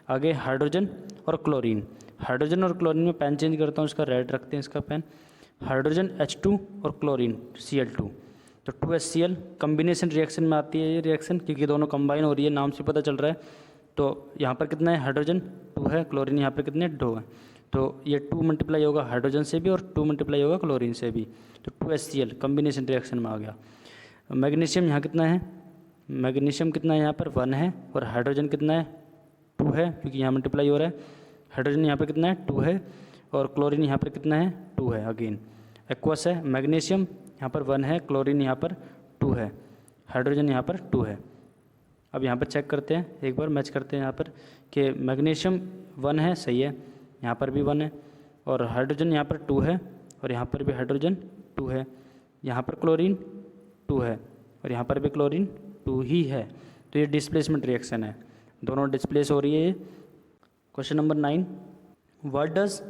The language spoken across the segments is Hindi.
आगे हाइड्रोजन और क्लोरीन। हाइड्रोजन और क्लोरीन में पेन चेंज करता हूँ, इसका रेड रखते हैं इसका पेन। हाइड्रोजन H2 और क्लोरीन Cl2, तो 2HCl कम्बिनेशन रिएक्शन में आती है ये रिएक्शन, क्योंकि दोनों कंबाइन हो रही है, नाम से पता चल रहा है। तो यहाँ पर कितना है, हाइड्रोजन 2 है, क्लोरीन यहाँ पर कितने 2 है, तो ये 2 मल्टीप्लाई होगा हाइड्रोजन से भी और 2 मल्टीप्लाई होगा क्लोरीन से भी, तो 2HCl कम्बिनेशन रिएक्शन में आ गया। मैग्नीशियम यहाँ कितना है, मैग्नीशियम कितना है यहाँ पर 1 है, और हाइड्रोजन कितना है 2 है, क्योंकि यहाँ मल्टीप्लाई हो रहा है। हाइड्रोजन यहाँ पर कितना है 2 है, और क्लोरीन यहाँ पर कितना है 2 है। अगेन एक्वस है, मैग्नीशियम यहाँ पर 1 है, क्लोरीन यहाँ पर 2 है, हाइड्रोजन यहाँ पर 2 है। अब यहाँ पर चेक करते हैं, एक बार मैच करते हैं यहाँ पर कि मैग्नीशियम 1 है, सही है, यहाँ पर भी 1 है, और हाइड्रोजन यहाँ पर 2 है, और यहाँ पर भी हाइड्रोजन 2 है, यहाँ पर क्लोरीन 2 है, और यहाँ पर भी क्लोरीन 2 ही है। तो ये डिस्प्लेसमेंट रिएक्शन है, दोनों डिस्प्लेस हो रही है ये। Question number 9, what does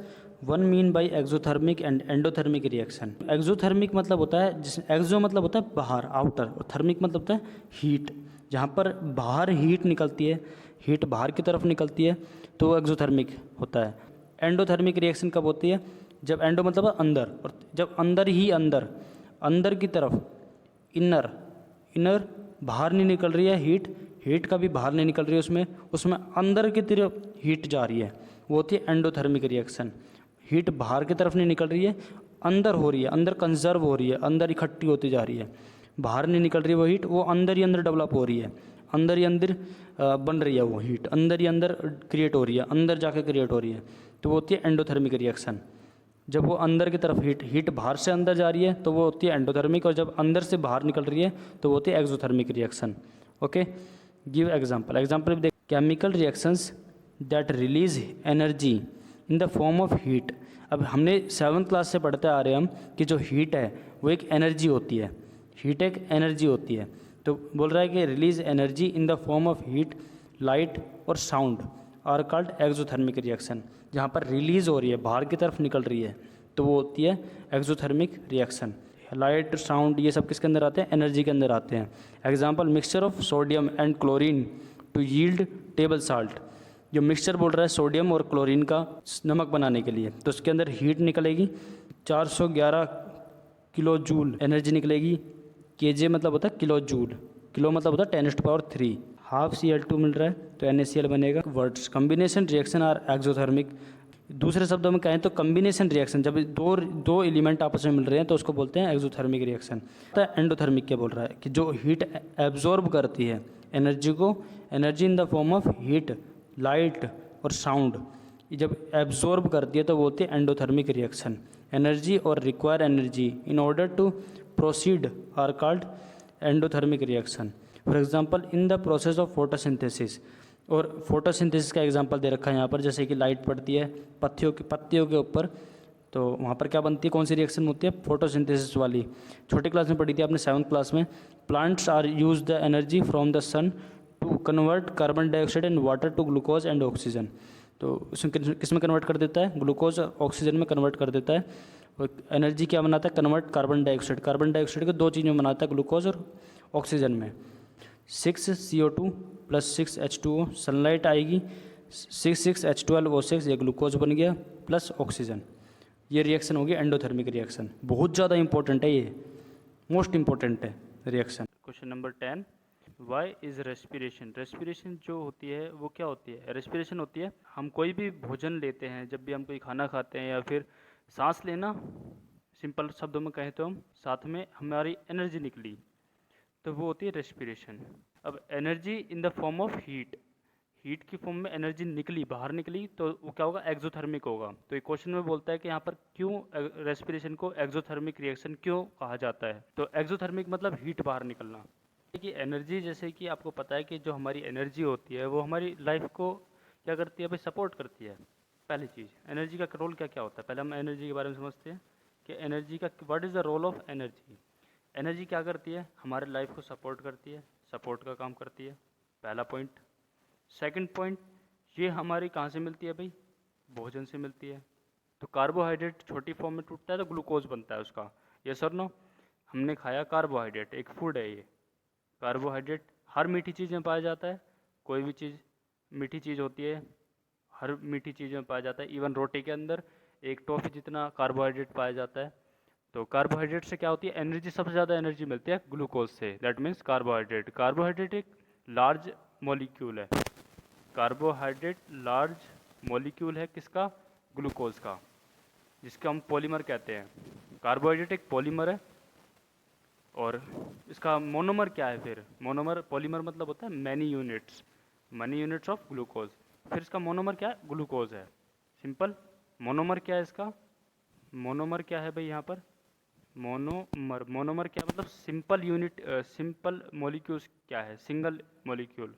one mean by exothermic and endothermic reaction. Exothermic मतलब होता है, जिस एक्जो मतलब होता है बाहर, आउटर, और थर्मिक मतलब होता है हीट, जहाँ पर बाहर हीट निकलती है, हीट बाहर की तरफ निकलती है, तो वो एक्जोथर्मिक होता है। एंडोथर्मिक रिएक्शन कब होती है, जब एंडो मतलब अंदर, और जब अंदर ही अंदर, अंदर की तरफ, इनर, इनर बाहर नहीं निकल रही है हीट, हीट का भी बाहर नहीं निकल रही है उसमें, उसमें अंदर की तरफ हीट जा रही है, वो होती है एंडोथर्मिक रिएक्शन। हीट बाहर की तरफ नहीं निकल रही है, अंदर हो रही है, अंदर कंजर्व हो रही है, अंदर इकट्ठी होती जा रही है, बाहर नहीं निकल रही है वो हीट, वो अंदर ही अंदर डेवलप हो रही है, अंदर ही अंदर बन रही है वो हीट, अंदर ही अंदर क्रिएट हो रही है, अंदर जाके क्रिएट हो रही है, तो वो होती है एंडोथर्मिक रिएक्शन। जब वो अंदर की तरफ हीट बाहर से अंदर जा रही है तो वो होती है एंडोथर्मिक, और जब अंदर से बाहर निकल रही है तो वो होती है exothermic reaction. Okay, give example. Example देख, chemical reactions that release energy in the form of heat. अब हमने 7th क्लास से पढ़ते आ रहे हैं हम कि जो हीट है वो एक एनर्जी होती है, हीट एक एनर्जी होती है। तो बोल रहा है कि release energy in the form of heat, light और sound are called exothermic reaction. जहाँ पर रिलीज हो रही है, बाहर की तरफ निकल रही है, तो वो होती है एक्सोथर्मिक रिएक्शन। लाइट, साउंड, ये सब किसके अंदर आते हैं, एनर्जी के अंदर आते हैं। Example, mixture of sodium and chlorine to yield table salt. जो मिक्सचर बोल रहा है सोडियम और क्लोरीन का नमक बनाने के लिए, तो उसके अंदर हीट निकलेगी, 411 किलो जूल एनर्जी निकलेगी। केजे मतलब होता है किलो जूल, किलो मतलब होता है 10⁻³ हाफ Cl2 मिल रहा है, तो NaCl बनेगा। Words, combination reaction are exothermic. दूसरे शब्दों में कहें तो कम्बिनेशन रिएक्शन, जब दो एलिमेंट आपस में मिल रहे हैं तो उसको बोलते हैं एक्सोथर्मिक रिएक्शन। तो एंडोथर्मिक क्या बोल रहा है कि जो हीट एब्जॉर्ब करती है एनर्जी को, energy in the form of heat, light और साउंड, जब एब्जॉर्ब करती है तो वो होती है एंडोथर्मिक रिएक्शन। एनर्जी और require energy in order to proceed are called endothermic reaction. For example, in the process of photosynthesis, और फोटोसिंथेसिस का एग्जांपल दे रखा है यहाँ पर, जैसे कि लाइट पड़ती है पत्तियों के ऊपर, तो वहाँ पर क्या बनती है, कौन सी रिएक्शन होती है, फोटोसिंथेसिस वाली। छोटी क्लास में पढ़ी थी आपने 7th क्लास में। Plants are use the energy from the sun to convert carbon dioxide and water to glucose and oxygen. तो उसमें किस में कन्वर्ट कर देता है, ग्लूकोज और ऑक्सीजन में कन्वर्ट कर देता है। और एनर्जी क्या बनाता है, convert carbon dioxide, carbon dioxide को 2 चीज़ में बनाता है, ग्लूकोज और ऑक्सीजन में। 6 CO2 + 6 H2O, सनलाइट आएगी, 6 H12O6, ये ग्लूकोज बन गया, प्लस ऑक्सीजन। ये रिएक्शन होगी एंडोथर्मिक रिएक्शन। बहुत ज़्यादा इंपॉर्टेंट है ये, मोस्ट इंपॉर्टेंट है reaction. Question number 10, why is respiration. Respiration जो होती है वो क्या होती है, रेस्पिरेशन होती है हम कोई भी भोजन लेते हैं, जब भी हम कोई खाना खाते हैं या फिर सांस लेना, सिंपल शब्दों में कहें तो हम साथ में हमारी एनर्जी निकली, तो वो होती है रेस्पिरेशन। अब energy in the form of heat, heat की फॉर्म में एनर्जी निकली, बाहर निकली, तो वो क्या होगा, एक्सोथर्मिक होगा। तो एक क्वेश्चन में बोलता है कि यहाँ पर क्यों रेस्पिरेशन को एक्सोथर्मिक रिएक्शन क्यों कहा जाता है। तो एक्सोथर्मिक मतलब हीट बाहर निकलना। कि एनर्जी, जैसे कि आपको पता है कि जो हमारी एनर्जी होती है वो हमारी लाइफ को क्या करती है भाई, सपोर्ट करती है। पहली चीज़, एनर्जी का रोल क्या क्या होता है, पहले हम एनर्जी के बारे में समझते हैं कि एनर्जी का what is the role of energy. Energy क्या करती है, हमारे लाइफ को सपोर्ट करती है, सपोर्ट का काम करती है, पहला पॉइंट। सेकंड पॉइंट, ये हमारी कहाँ से मिलती है भाई, भोजन से मिलती है। तो कार्बोहाइड्रेट छोटी फॉर्म में टूटता है तो ग्लूकोज बनता है उसका, ये सर नो, हमने खाया कार्बोहाइड्रेट, एक फूड है ये। कार्बोहाइड्रेट हर मीठी चीज़ में पाया जाता है, कोई भी चीज़ मीठी चीज़ होती है हर मीठी चीज़ में पाया जाता है। इवन रोटी के अंदर एक टॉफ़ी जितना कार्बोहाइड्रेट पाया जाता है। तो कार्बोहाइड्रेट से क्या होती है एनर्जी, सबसे ज़्यादा एनर्जी मिलती है ग्लूकोज से। दैट मीन्स कार्बोहाइड्रेट, कार्बोहाइड्रेट एक लार्ज मॉलिक्यूल है। कार्बोहाइड्रेट लार्ज मॉलिक्यूल है किसका? ग्लूकोज का, जिसको हम पॉलीमर कहते हैं। कार्बोहाइड्रेट एक पॉलीमर है। और इसका मोनोमर क्या है फिर? मोनोमर, पॉलीमर मतलब होता है मैनी यूनिट्स ऑफ ग्लूकोज। फिर इसका मोनोमर क्या है? ग्लूकोज है। सिंपल। मोनोमर क्या है इसका? मोनोमर क्या है भाई यहाँ पर? मोनोमर क्या मतलब? सिंपल यूनिट, सिंपल मॉलिक्यूल्स क्या है? Single molecule.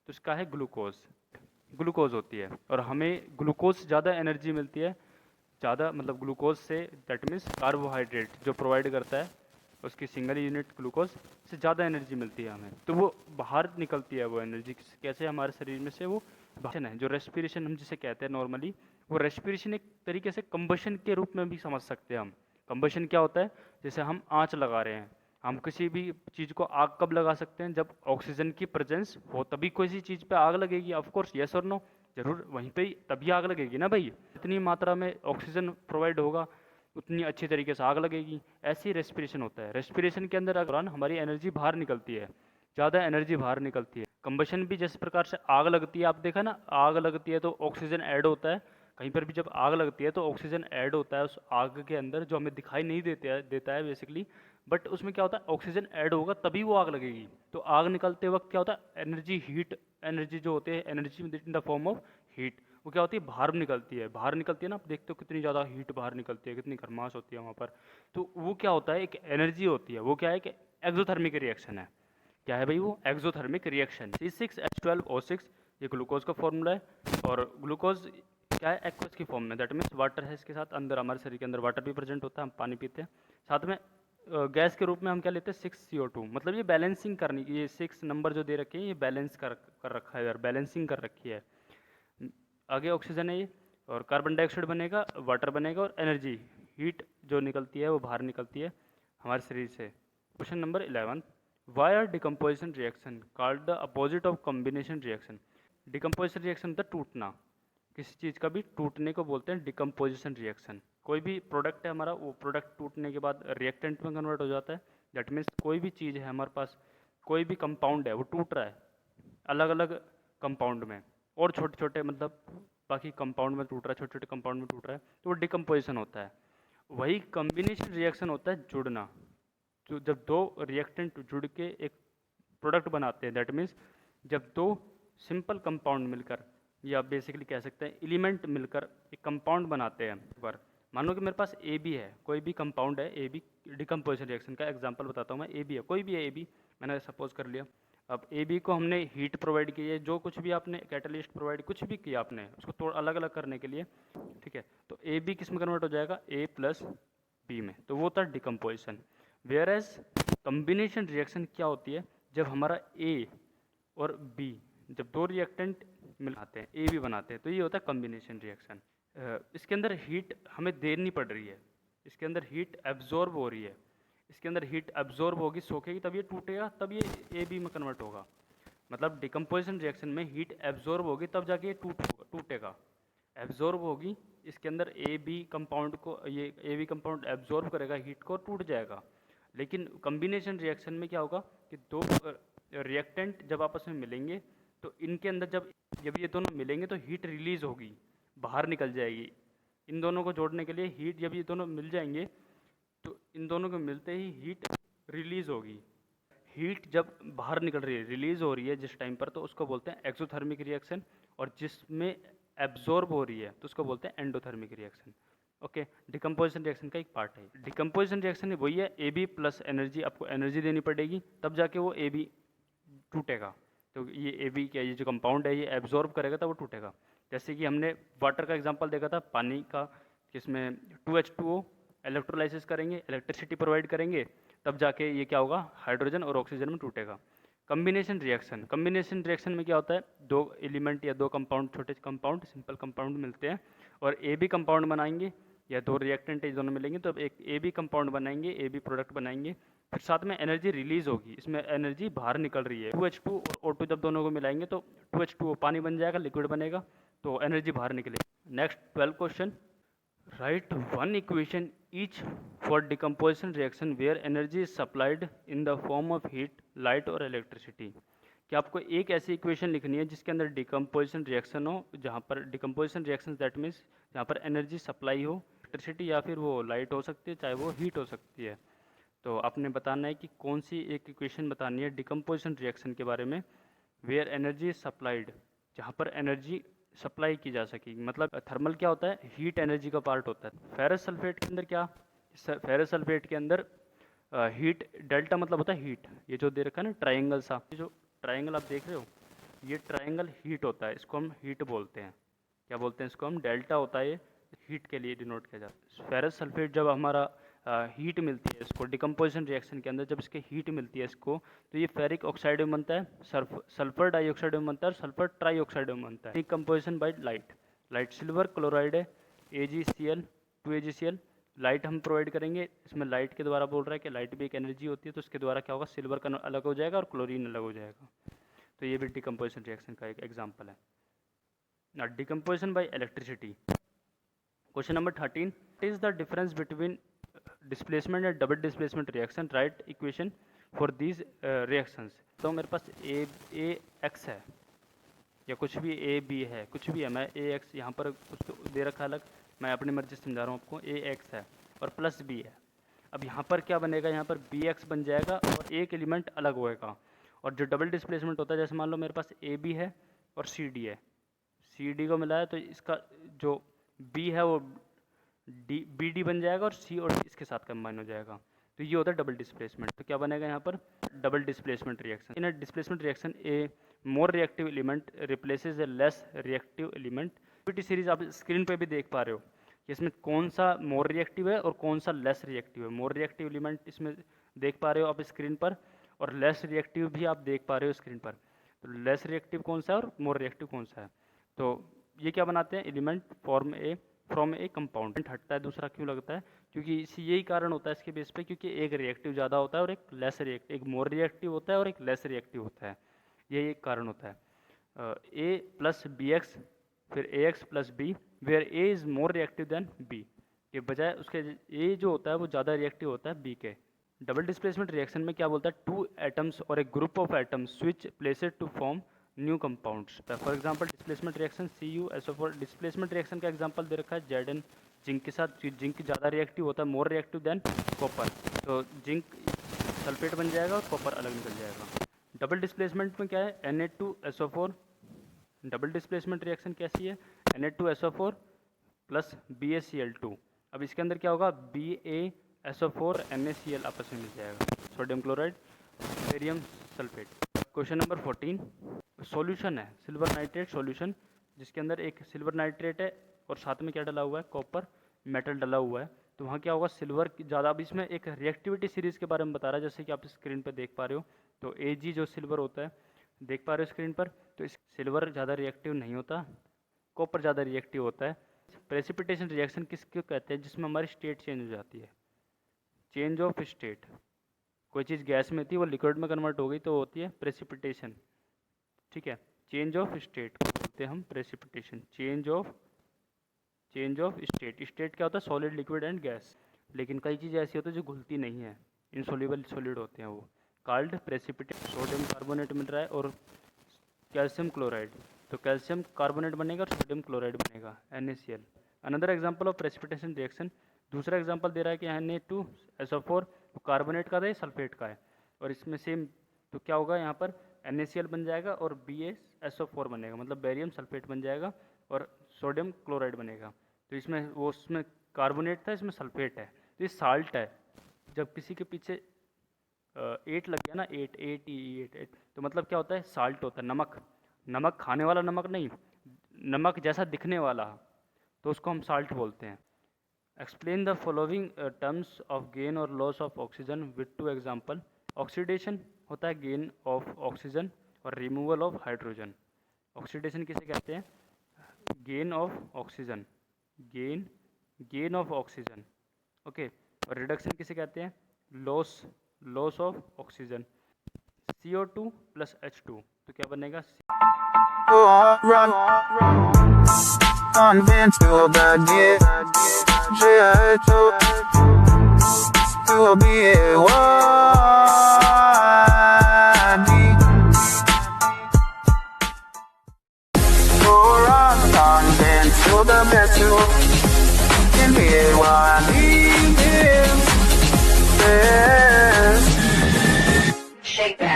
तो इसका है ग्लूकोज होती है। और हमें ग्लूकोज से ज़्यादा एनर्जी मिलती है, ज़्यादा मतलब ग्लूकोज से, दैट मीन्स कार्बोहाइड्रेट जो प्रोवाइड करता है उसकी सिंगल यूनिट ग्लूकोज से ज़्यादा एनर्जी मिलती है हमें। तो वो बाहर निकलती है वो एनर्जी कैसे? हमारे शरीर में से वो बाहर है। जो रेस्पिरेशन हम जिसे कहते हैं नॉर्मली, वो रेस्पिरेशन एक तरीके से कंबशन के रूप में भी समझ सकते हैं हम। कंबशन क्या होता है? जैसे हम आँच लगा रहे हैं, हम किसी भी चीज़ को आग कब लगा सकते हैं? जब ऑक्सीजन की प्रेजेंस हो तभी किसी चीज़ पे आग लगेगी। ऑफ कोर्स, यस और नो, जरूर वहीं पे ही तभी आग लगेगी ना भाई। इतनी मात्रा में ऑक्सीजन प्रोवाइड होगा उतनी अच्छी तरीके से आग लगेगी। ऐसे ही रेस्पिरेशन होता है। रेस्पिरेशन के अंदर अगर हमारी एनर्जी बाहर निकलती है, ज़्यादा एनर्जी बाहर निकलती है। कंबशन भी जिस प्रकार से आग लगती है, आप देखा ना, आग लगती है तो ऑक्सीजन ऐड होता है। कहीं पर भी जब आग लगती है तो ऑक्सीजन ऐड होता है उस आग के अंदर, जो हमें दिखाई नहीं देता है बेसिकली। बट उसमें क्या होता है? ऑक्सीजन ऐड होगा तभी वो आग लगेगी। तो आग निकलते वक्त क्या होता है? एनर्जी, हीट एनर्जी जो होते हैं, energy in the form of heat, वो क्या होती है? बाहर निकलती है। बाहर निकलती है ना, आप देखते हो कितनी ज़्यादा हीट बाहर निकलती है, कितनी गर्माश होती है वहाँ पर। तो वो क्या होता है? एक एनर्जी होती है। वो क्या है? कि एक्सोथर्मिक रिएक्शन है। क्या है भाई वो? Exothermic reaction. C6H12O6 ये ग्लूकोज का फॉर्मूला है। और ग्लूकोज क्या है? एक्वस की फॉर्म में, दैट मीन्स वाटर है इसके साथ। अंदर हमारे शरीर के अंदर वाटर भी प्रेजेंट होता है, हम पानी पीते हैं। साथ में गैस के रूप में हम क्या लेते हैं? 6CO2। मतलब ये बैलेंसिंग करनी, ये 6 नंबर जो दे रखे हैं ये बैलेंस कर रखा है यार, बैलेंसिंग कर रखी है। आगे ऑक्सीजन है ये, और कार्बन डाइऑक्साइड बनेगा, वाटर बनेगा, और एनर्जी, हीट जो निकलती है वो बाहर निकलती है हमारे शरीर से। Question number 11, why are decomposition reaction called the opposite of combination reaction? Decomposition reaction होता है टूटना। किसी चीज़ का भी टूटने को बोलते हैं डिकम्पोजिशन रिएक्शन। कोई भी प्रोडक्ट है हमारा, वो प्रोडक्ट टूटने के बाद रिएक्टेंट में कन्वर्ट हो जाता है। दैट मीन्स कोई भी चीज़ है हमारे पास, कोई भी कंपाउंड है वो टूट रहा है अलग अलग कंपाउंड में, और छोटे छोटे मतलब बाकी कंपाउंड में टूट रहा है, छोटे छोटे कंपाउंड में टूट रहा है, तो वो डिकम्पोजिशन होता है। वही कॉम्बिनेशन रिएक्शन होता है जुड़ना। जो जब दो रिएक्टेंट जुड़ के एक प्रोडक्ट बनाते हैं, दैट मीन्स जब दो सिंपल कंपाउंड मिलकर, या बेसिकली कह सकते हैं एलिमेंट मिलकर एक कंपाउंड बनाते हैं। पर मान लो कि मेरे पास ए बी है, कोई भी कंपाउंड है ए बी, डिकम्पोजिशन रिएक्शन का एग्जांपल बताता हूँ मैं। ए बी है, कोई भी है ए बी, मैंने सपोज कर लिया। अब ए बी को हमने हीट प्रोवाइड की है, जो कुछ भी आपने कैटलिस्ट प्रोवाइड कुछ भी किया आपने उसको तोड़ अलग अलग करने के लिए, ठीक है। तो ए बी किस में कन्वर्ट हो जाएगा? ए प्लस बी में। तो वो था decomposition. Whereas combination reaction क्या होती है? जब हमारा ए और बी, जब दो रिएक्टेंट मिलाते हैं, ए बी बनाते हैं, तो ये होता है कम्बिनेशन रिएक्शन। इसके अंदर हीट हमें देनी पड़ रही है, इसके अंदर हीट एब्जॉर्ब हो रही है, इसके अंदर हीट एब्जॉर्ब होगी, सोखेगी, तब ये टूटेगा, तब ये ए बी में कन्वर्ट होगा। मतलब डिकम्पोजिशन रिएक्शन में हीट एब्जॉर्ब होगी तब जाके ये टूटेगा। एब्जॉर्ब होगी, इसके अंदर ए बी कंपाउंड को, ये ए बी कंपाउंड एब्जॉर्ब करेगा हीट को और टूट जाएगा। लेकिन कम्बिनेशन रिएक्शन में क्या होगा कि दो रिएक्टेंट जब आपस में मिलेंगे तो इनके अंदर जब ये दोनों मिलेंगे तो हीट रिलीज होगी, बाहर निकल जाएगी। इन दोनों को जोड़ने के लिए हीट, जब ये दोनों मिल जाएंगे तो इन दोनों को मिलते ही हीट रिलीज होगी। हीट जब बाहर निकल रही है, रिलीज हो रही है जिस टाइम पर, तो उसको बोलते हैं एक्सोथर्मिक रिएक्शन। और जिसमें एब्जॉर्ब हो रही है तो उसको बोलते हैं endothermic reaction. Okay, decomposition reaction का एक पार्ट है। डिकम्पोजिशन रिएक्शन वही है, ए बी प्लस एनर्जी, आपको एनर्जी देनी पड़ेगी तब जाके वो ए बी टूटेगा। तो ये ए बी क्या, ये जो कंपाउंड है ये एब्जॉर्ब करेगा तब वो टूटेगा। जैसे कि हमने वाटर का एग्जांपल देखा था, पानी का, जिसमें 2H2O इलेक्ट्रोलाइसिस करेंगे, इलेक्ट्रिसिटी प्रोवाइड करेंगे, तब जाके ये क्या होगा? हाइड्रोजन और ऑक्सीजन में टूटेगा। कम्बिनेशन रिएक्शन में क्या होता है? दो एलिमेंट या दो कंपाउंड, छोटे कंपाउंड, सिंपल कंपाउंड मिलते हैं और ए बी कंपाउंड बनाएंगे, या दो रिएक्टेंट दोनों मिलेंगे तो एक ए बी कंपाउंड बनाएंगे, ए बी प्रोडक्ट बनाएंगे। फिर साथ में एनर्जी रिलीज होगी, इसमें एनर्जी बाहर निकल रही है। 2H2 और O2 जब दोनों को मिलाएंगे तो 2H2O पानी बन जाएगा, लिक्विड बनेगा। तो एनर्जी बाहर निकले। Next 12 question, write one equation each for decomposition reaction where energy is supplied in the form of heat, light और इलेक्ट्रिसिटी। कि आपको एक ऐसी इक्वेशन लिखनी है जिसके अंदर डिकम्पोजिशन रिएक्शन हो, जहाँ पर डिकम्पोजिशन रिएक्शन दैट मीन्स जहाँ पर एनर्जी सप्लाई हो, इलेक्ट्रिसिटी या फिर वो लाइट हो सकती है, चाहे वो हीट हो सकती है। तो आपने बताना है कि कौन सी एक इक्वेशन बतानी है डिकम्पोजिशन रिएक्शन के बारे में, वेयर एनर्जी इज सप्लाइड, जहाँ पर एनर्जी सप्लाई की जा सकेगी। मतलब थर्मल क्या होता है, हीट एनर्जी का पार्ट होता है। फेरस सल्फेट के अंदर क्या, फेरस सल्फेट के अंदर हीट, डेल्टा मतलब होता है हीट। ये जो दे रखा है ना ट्राइंगल सा, जो ट्राइंगल आप देख रहे हो, ये ट्राइंगल हीट होता है, इसको हम हीट बोलते हैं। क्या बोलते हैं इसको हम, डेल्टा होता है, ये हीट के लिए डिनोट किया जाता है। फेरस सल्फेट जब हमारा हीट मिलती है इसको डिकम्पोजिशन रिएक्शन के अंदर, जब इसके हीट मिलती है इसको, तो ये फेरिक ऑक्साइड में बनता है, सल्फर डाइऑक्साइड में बनता है और सल्फर ट्राईऑक्साइड में बनता है। Decomposition by light, light silver chloride है AgCl 2AgCl, लाइट हम प्रोवाइड करेंगे। इसमें लाइट के द्वारा बोल रहा है कि लाइट भी एक एनर्जी होती है, तो उसके द्वारा क्या होगा, सिल्वर का अलग हो जाएगा और क्लोरीन अलग हो जाएगा। तो ये भी डिकम्पोजिशन रिएक्शन का एक एग्जाम्पल है। ना decomposition bye electricity, question number 13, what is the difference between displacement and double displacement reaction, right equation for these reactions. तो मेरे पास ए एक्स है या कुछ भी ए बी है, कुछ भी है, मैं ए एक्स यहाँ पर कुछ दे रखा है अलग, मैं अपनी मर्जी से समझा रहा हूँ आपको। ए एक्स है और प्लस बी है। अब यहाँ पर क्या बनेगा, यहाँ पर बी एक्स बन जाएगा और एक एलिमेंट अलग होएगा। और जो डबल डिस्प्लेसमेंट होता है, जैसे मान लो मेरे पास ए बी है और सी डी है, सी डी को मिलाया तो इसका जो बी है वो डी बी डी बन जाएगा और सी और इसके साथ कंबाइन हो जाएगा। तो ये होता है डबल डिस्प्लेसमेंट। तो क्या बनेगा यहाँ पर, double displacement reaction. In a displacement reaction A more reactive element replaces A less reactive element. PT series आप स्क्रीन पे भी देख पा रहे हो कि इसमें कौन सा मोर रिएक्टिव है और कौन सा लेस रिएक्टिव है। मोर रिएक्टिव एलिमेंट इसमें देख पा रहे हो आप स्क्रीन पर, और लेस रिएक्टिव भी आप देख पा रहे हो स्क्रीन पर। तो लेस रिएक्टिव कौन सा है और मोर रिएक्टिव कौन सा है। तो ये क्या बनाते हैं, एलिमेंट फ्रॉम ए कंपाउंड। हटता है दूसरा क्यों लगता है, क्योंकि इसी यही कारण होता है इसके बेस पे, क्योंकि एक रिएक्टिव ज़्यादा होता है और एक लेस रिएक्टिव, एक मोर रिएक्टिव होता है और एक लेस रिएक्टिव होता है। यही एक कारण होता है। ए प्लस बी एक्स, फिर A X plus B, where A is more reactive than B, के बजाय उसके ए जो होता है वो ज़्यादा रिएक्टिव होता है बी के। डबल डिस्प्लेसमेंट रिएक्शन में क्या बोलता है, टू एटम्स और a group of atoms switch placed to form new compounds. For example displacement reaction CuSO4। Displacement reaction का एग्जांपल दे रखा है Zn जिंक के साथ। जिंक ज़्यादा रिएक्टिव होता है, मोर रिएक्टिव देन कॉपर, तो जिंक सल्फेट बन जाएगा और कॉपर अलग निकल जाएगा। डबल डिस्प्लेसमेंट में क्या है, Na2SO4। डबल डिस्प्लेसमेंट रिएक्शन कैसी है, Na2SO4 प्लस BaCl2। अब इसके अंदर क्या होगा, BaSO4 NaCl आपस में मिल जाएगा, sodium chloride barium sulphate. Question number 14, solution है सिल्वर नाइट्रेट सॉल्यूशन, जिसके अंदर एक सिल्वर नाइट्रेट है और साथ में क्या डला हुआ है, कॉपर मेटल डला हुआ है। तो वहाँ क्या होगा, सिल्वर की ज़्यादा। अब इसमें एक रिएक्टिविटी सीरीज़ के बारे में बता रहा है, जैसे कि आप स्क्रीन पर देख पा रहे हो। तो Ag जो सिल्वर होता है, देख पा रहे हो स्क्रीन पर, तो इस सिल्वर ज़्यादा रिएक्टिव नहीं होता, कॉपर ज़्यादा रिएक्टिव होता है। प्रेसिपिटेशन रिएक्शन किसको कहते हैं, जिसमें हमारी स्टेट चेंज हो जाती है, चेंज ऑफ स्टेट। कोई चीज़ गैस में थी वो लिक्विड में कन्वर्ट हो गई तो होती है प्रेसिपिटेशन, ठीक है। चेंज ऑफ स्टेट को बोलते हैं हम precipitation, change of state. State क्या होता है, सॉलिड लिक्विड एंड गैस। लेकिन कई चीज़ें ऐसी होती है जो घुलती नहीं है, इनसोल्यूबल सॉलिड होते हैं, वो कॉल्ड प्रेसिपिटेट। सोडियम कार्बोनेट मिल रहा है और कैल्शियम क्लोराइड, तो कैल्शियम कार्बोनेट बनेगा और सोडियम क्लोराइड बनेगा NaCl। Another example of precipitation reaction, दूसरा एग्जांपल दे रहा है कि Na2SO4 कार्बोनेट का है सल्फेट का है, और इसमें सेम। तो क्या होगा यहाँ पर, NaCl बन जाएगा और BaSO4 बनेगा, मतलब बेरियम सल्फेट बन जाएगा और सोडियम क्लोराइड बनेगा। तो इसमें वो उसमें कार्बोनेट था, इसमें सल्फेट है, तो ये साल्ट है। जब किसी के पीछे 8 लग गया ना, 8 तो मतलब क्या होता है, साल्ट होता है, नमक। नमक खाने वाला नमक नहीं, नमक जैसा दिखने वाला, तो उसको हम साल्ट बोलते हैं। Explain the following terms of gain और loss of oxygen with two example. Oxidation होता है गेन ऑफ ऑक्सीजन और रिमूवल ऑफ हाइड्रोजन। ऑक्सीडेशन किसे कहते हैं, gain of oxygen, gain of oxygen, okay. और रिडक्शन किसे कहते हैं, loss of oxygen. CO2 plus H2, तो क्या बनेगा, Run convent to the get to be a wadi run convent to the best you can be a wadi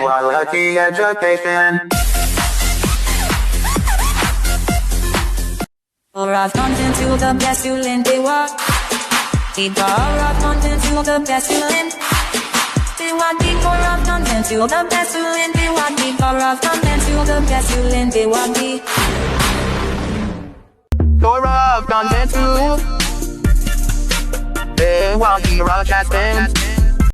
quality education. Pour of content to the best you lend they walk. The pour of content to the best you lend. They want the pour of content to the best you lend. They want the pour of content to the best you lend. They want the pour of content to. They want the broadcasting.